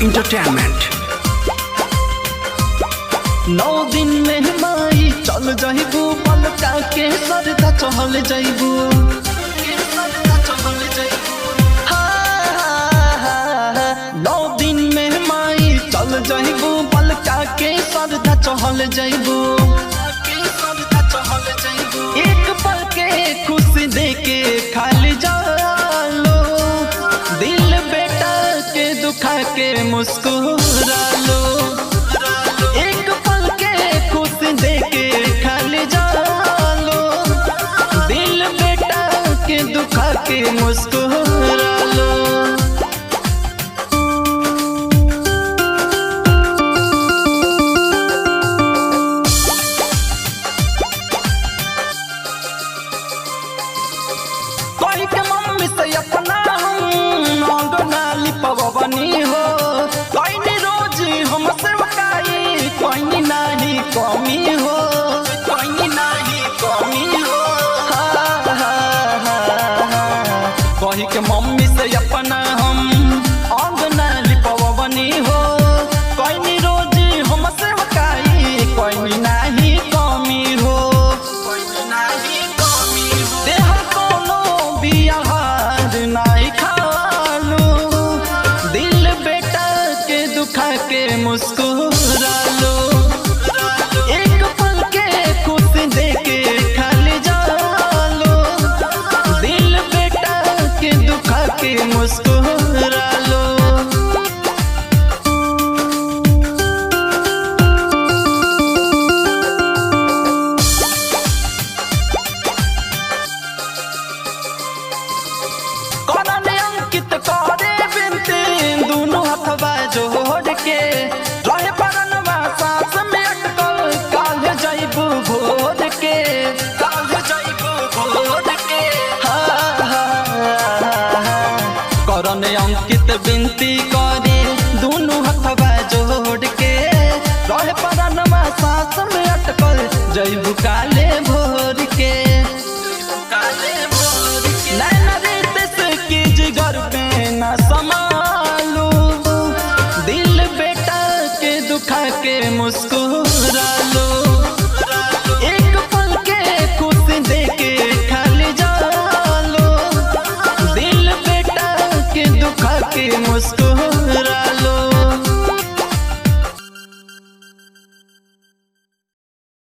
Entertainment. 9 दिन में माई चल जाइबू पलटा के सरदा चहल जाइबू। 9 दिन में माई चल जाइबू पलटा के सरदा चहल जाइबू। एक पल के खुशी दे के खाली जालो, दिल बेटा के दुखा के मुस्कुरा लो। एक पल के खुशी दे के खाली जालो, दिल बेटा के दुखा के मुस्कुरा लो। कोई के मम्मी से अपना अंगना लिपवनी हो, कोई नहीं रोज हमसे वकाई, कोई नहीं कमी हो, कोई नहीं कमी हो। कोई के मम्मी से अपना हम अंगना लिपवनी हो, कोई नहीं रोज हमसे वकाई, कोई नहीं कमी हो, कोई नहीं कमी हो। देह कोनो बियाहार नहीं खालू, दिल बेटा के दुखा के मुस्कुरा लो। एक पल के खुशी दे के खाली जालो, दिल बेटा के दुखा के मुस्कुरा लो। करने अंकित करे बिनती दोनों हथवा जोड़ के, रहे परनवा सांस में अटकल, काल जाइबू भोर के, काल जाइबू भोर के। करने अंकित बिनती करे दोनों हथवा जोड़ के, रहे परनवा सांस में अटकल, जाइबू काले भोर के, काले भोर के। नैना रेत से की जिगर पे न संभालू, दिल बेटा के दुखा के मुस्कुरा